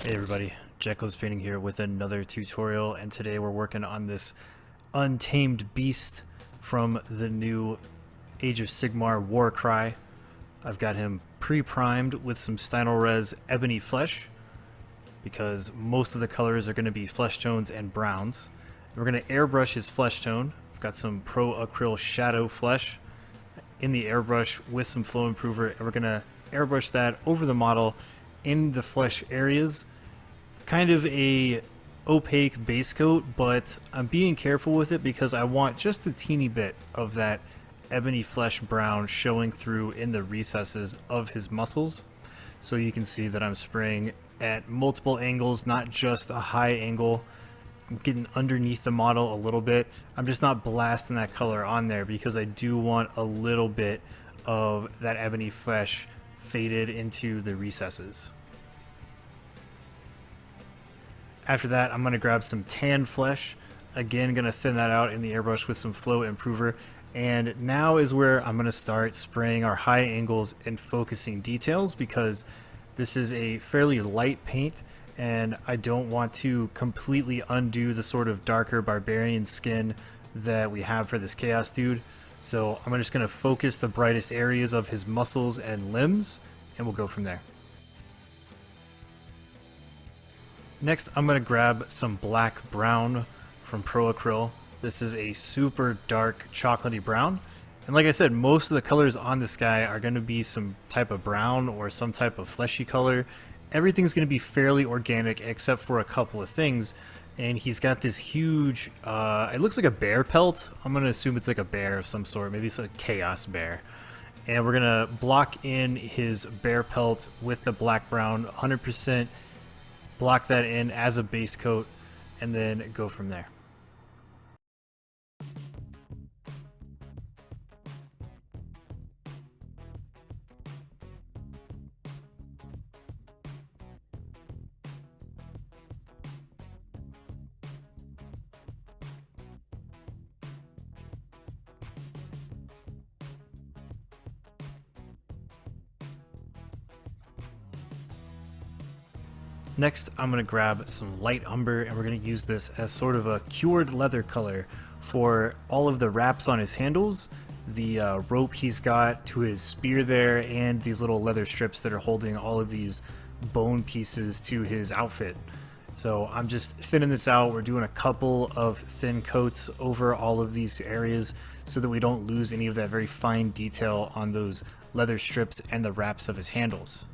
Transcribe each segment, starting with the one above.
Hey everybody, Jacob's Painting here with another tutorial, and today we're working on this Untamed beast from the new Age of Sigmar WarCry. I've got him pre-primed with some Stynylrez ebony flesh, because most of the colors are going to be flesh tones and browns. We're going to airbrush his flesh tone. I've got some Pro Acryl Shadow flesh in the airbrush with some flow improver, and we're going to airbrush that over the model in the flesh areas. Kind of a opaque base coat, but I'm being careful with it because I want just a teeny bit of that ebony flesh brown showing through in the recesses of his muscles. So you can see that I'm spraying at multiple angles, not just a high angle. I'm getting underneath the model a little bit. I'm just not blasting that color on there because I do want a little bit of that ebony flesh faded into the recesses. After that, I'm going to grab some tan flesh. Again, going to thin that out in the airbrush with some flow improver. And now is where I'm going to start spraying our high angles and focusing details, because this is a fairly light paint and I don't want to completely undo the sort of darker barbarian skin that we have for this chaos dude. So I'm just going to focus the brightest areas of his muscles and limbs, and we'll go from there. Next, I'm going to grab some black brown from Pro Acryl. This is a super dark chocolatey brown. And like I said, most of the colors on this guy are going to be some type of brown or some type of fleshy color. Everything's going to be fairly organic except for a couple of things. And he's got this huge, it looks like a bear pelt. I'm going to assume it's like a bear of some sort. Maybe it's a chaos bear. And we're going to block in his bear pelt with the black brown 100%. Block that in as a base coat, and then go from there. Next, I'm going to grab some light umber, and we're going to use this as sort of a cured leather color for all of the wraps on his handles, the rope he's got to his spear there, and these little leather strips that are holding all of these bone pieces to his outfit. So I'm just thinning this out. We're doing a couple of thin coats over all of these areas so that we don't lose any of that very fine detail on those leather strips and the wraps of his handles.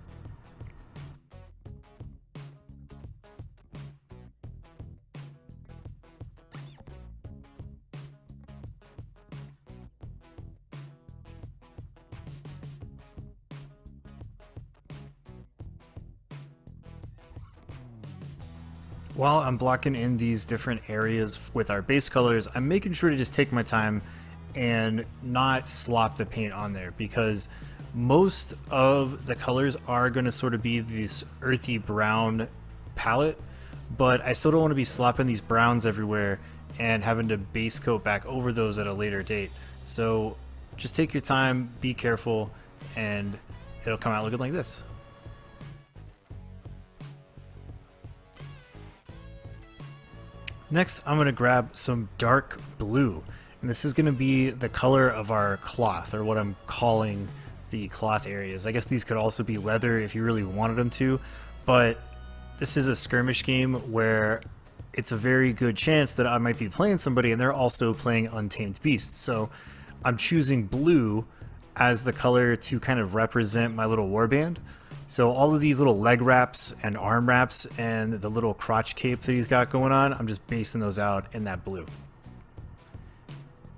While I'm blocking in these different areas with our base colors, I'm making sure to just take my time and not slop the paint on there, because most of the colors are going to sort of be this earthy brown palette, but I still don't want to be slopping these browns everywhere and having to base coat back over those at a later date. So just take your time, be careful, and it'll come out looking like this. Next, I'm going to grab some dark blue, and this is going to be the color of our cloth, or what I'm calling the cloth areas. I guess these could also be leather if you really wanted them to, but this is a skirmish game where it's a very good chance that I might be playing somebody and they're also playing Untamed Beasts. So I'm choosing blue as the color to kind of represent my little warband. So all of these little leg wraps and arm wraps and the little crotch cape that he's got going on, I'm just basting those out in that blue.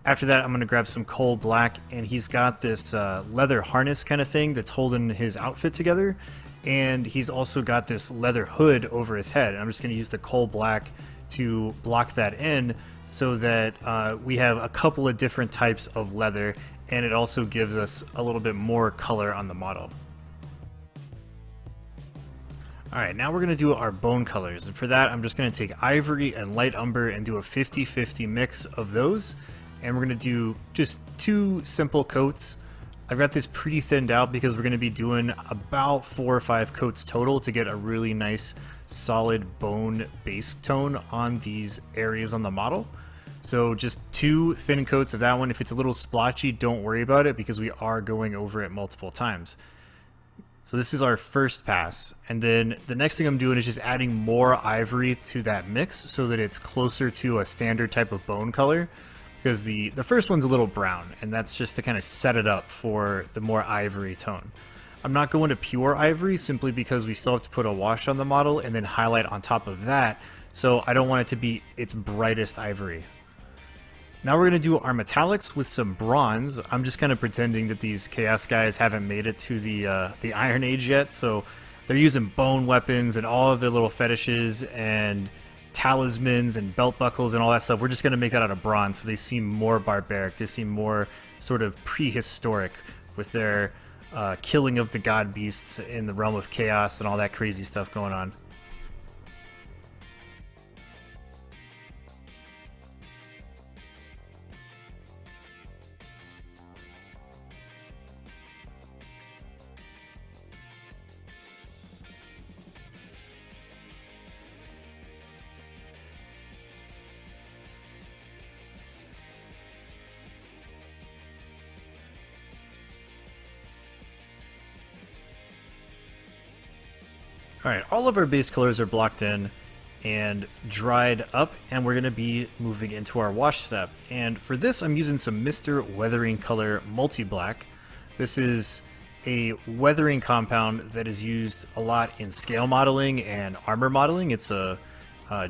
After that, I'm going to grab some coal black, and he's got this leather harness kind of thing that's holding his outfit together. And he's also got this leather hood over his head. And I'm just going to use the coal black to block that in so that we have a couple of different types of leather, and it also gives us a little bit more color on the model. Alright, now we're going to do our bone colors, and for that I'm just going to take ivory and light umber and do a 50-50 mix of those, and we're going to do just two simple coats I've got this pretty thinned out because we're going to be doing about 4 or 5 coats total to get a really nice solid bone base tone on these areas on the model. So just 2 thin coats of that one. If it's a little splotchy, don't worry about it because we are going over it multiple times. So this is our first pass, and then the next thing I'm doing is just adding more ivory to that mix so that it's closer to a standard type of bone color, because the first one's a little brown, and that's just to kind of set it up for the more ivory tone. I'm not going to pure ivory simply because we still have to put a wash on the model and then highlight on top of that, so I don't want it to be its brightest ivory. Now we're going to do our metallics with some bronze. I'm just kind of pretending that these Chaos guys haven't made it to the Iron Age yet, so they're using bone weapons and all of their little fetishes and talismans and belt buckles and all that stuff. We're just going to make that out of bronze, so they seem more barbaric. They seem more sort of prehistoric with their killing of the god beasts in the realm of chaos and all that crazy stuff going on. Alright, all of our base colors are blocked in and dried up, and we're going to be moving into our wash step. And for this, I'm using some Mr. Weathering Color Multi-Black. This is a weathering compound that is used a lot in scale modeling and armor modeling. It's a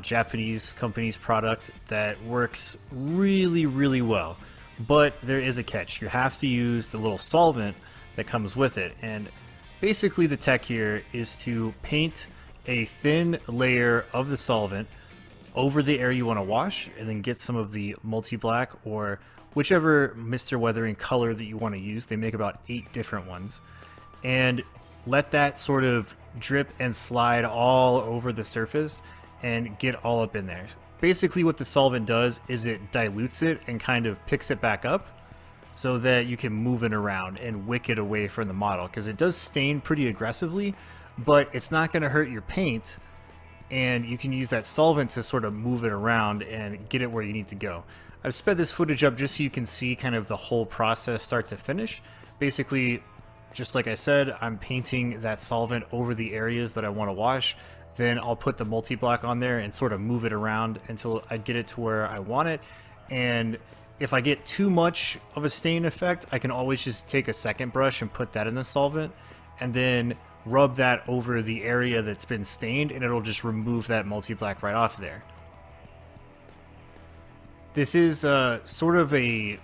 Japanese company's product that works really, really well. But there is a catch. You have to use the little solvent that comes with it. And basically the tech here is to paint a thin layer of the solvent over the area you want to wash, and then get some of the multi-black or whichever Mr. Weathering color that you want to use. They make about 8 different ones. And let that sort of drip and slide all over the surface and get all up in there. Basically what the solvent does is it dilutes it and kind of picks it back up, so that you can move it around and wick it away from the model, because it does stain pretty aggressively, but it's not going to hurt your paint, and you can use that solvent to sort of move it around and get it where you need to go. I've sped this footage up just so you can see kind of the whole process start to finish. Basically, just like I said, I'm painting that solvent over the areas that I want to wash. Then I'll put the multi-black on there and sort of move it around until I get it to where I want it. And if I get too much of a stain effect, I can always just take a second brush and put that in the solvent and then rub that over the area that's been stained, and it'll just remove that multi-black right off there. This is sort of a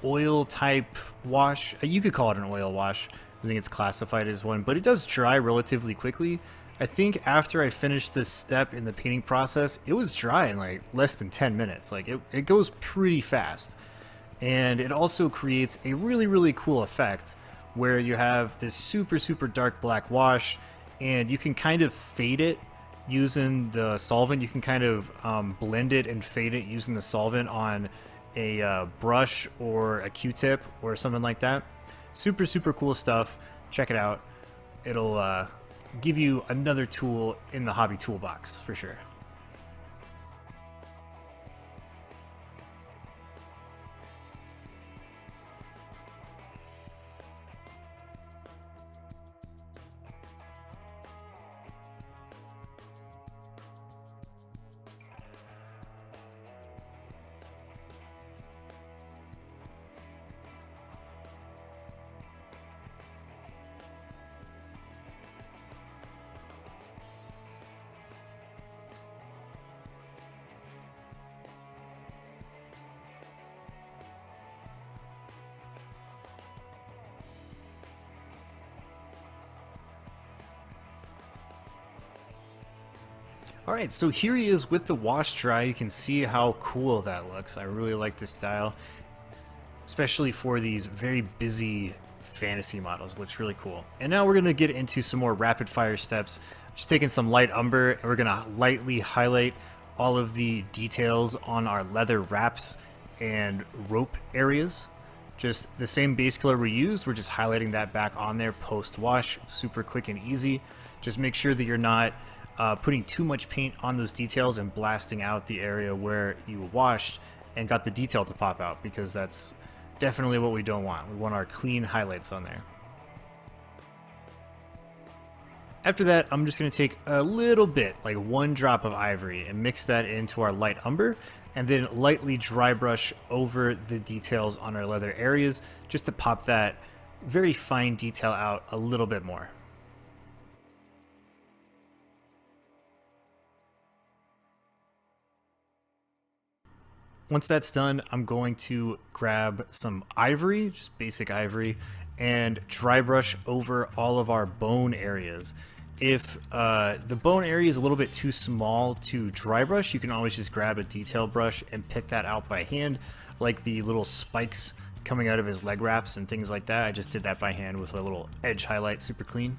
oil type wash. You could call it an oil wash. I think it's classified as one, but it does dry relatively quickly. I think after I finished this step in the painting process, it was dry in like less than 10 minutes. Like it goes pretty fast. And it also creates a really, really cool effect where you have this super, super dark black wash, and you can kind of fade it using the solvent. You can kind of blend it and fade it using the solvent on a brush or a Q-tip or something like that. Super, super cool stuff. Check it out. It'll give you another tool in the hobby toolbox for sure. Alright, so here he is with the wash dry. You can see how cool that looks. I really like this style, especially for these very busy fantasy models. It looks really cool. And now we're going to get into some more rapid fire steps. Just taking some light umber, and we're going to lightly highlight all of the details on our leather wraps and rope areas. Just the same base color we used, we're just highlighting that back on there post-wash, super quick and easy. Just make sure that you're not putting too much paint on those details and blasting out the area where you washed and got the detail to pop out, because that's definitely what we don't want. We want our clean highlights on there. After that, I'm just going to take a little bit, like 1 drop of ivory, and mix that into our light umber, and then lightly dry brush over the details on our leather areas, just to pop that very fine detail out a little bit more. Once that's done, I'm going to grab some ivory, just basic ivory, and dry brush over all of our bone areas. If the bone area is a little bit too small to dry brush, you can always just grab a detail brush and pick that out by hand, like the little spikes coming out of his leg wraps and things like that. I just did that by hand with a little edge highlight, super clean.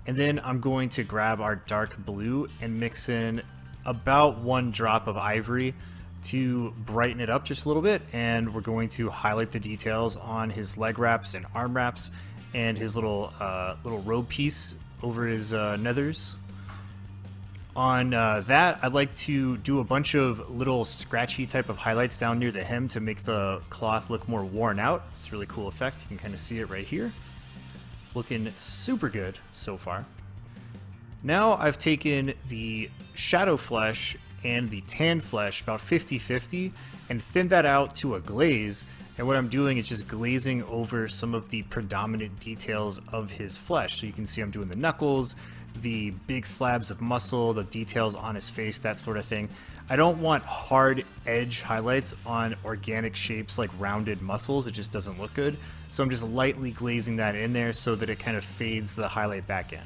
And then I'm going to grab our dark blue and mix in about 1 drop of ivory to brighten it up just a little bit, and we're going to highlight the details on his leg wraps and arm wraps and his little robe piece over his nethers. On that, I'd like to do a bunch of little scratchy type of highlights down near the hem to make the cloth look more worn out. It's a really cool effect. You can kind of see it right here. Looking super good so far. Now I've taken the shadow flesh and the tan flesh, about 50-50, and thinned that out to a glaze. And what I'm doing is just glazing over some of the predominant details of his flesh. So you can see I'm doing the knuckles, the big slabs of muscle, the details on his face, that sort of thing. I don't want hard edge highlights on organic shapes like rounded muscles. It just doesn't look good. So I'm just lightly glazing that in there so that it kind of fades the highlight back in.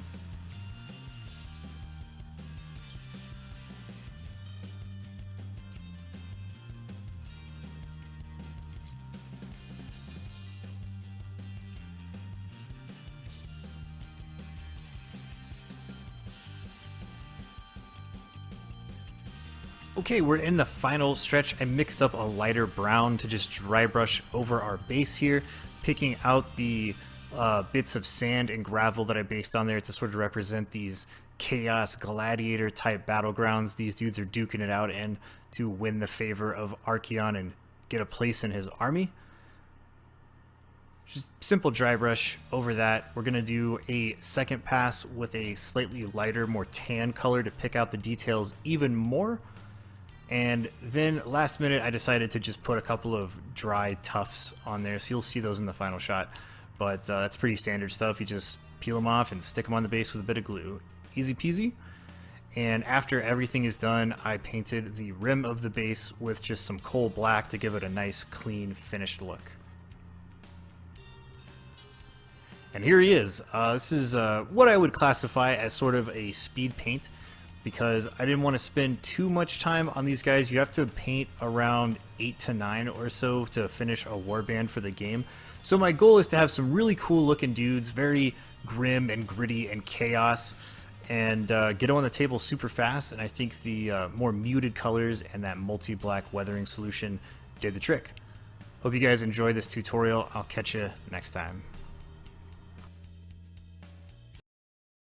Okay, we're in the final stretch. I mixed up a lighter brown to just dry brush over our base here, picking out the bits of sand and gravel that I based on there to sort of represent these chaos gladiator type battlegrounds these dudes are duking it out in to win the favor of Archeon and get a place in his army. Just simple dry brush over that. We're going to do a second pass with a slightly lighter, more tan color to pick out the details even more. And then last minute, I decided to just put a couple of dry tufts on there. So you'll see those in the final shot. But that's pretty standard stuff. You just peel them off and stick them on the base with a bit of glue. Easy peasy. And after everything is done, I painted the rim of the base with just some coal black to give it a nice, clean, finished look. And here he is. This is what I would classify as sort of a speed paint, because I didn't want to spend too much time on these guys. You have to paint around 8 to 9 or so to finish a warband for the game. So my goal is to have some really cool looking dudes, very grim and gritty and chaos, and get them on the table super fast. And I think the more muted colors and that multi-black weathering solution did the trick. Hope you guys enjoyed this tutorial. I'll catch you next time.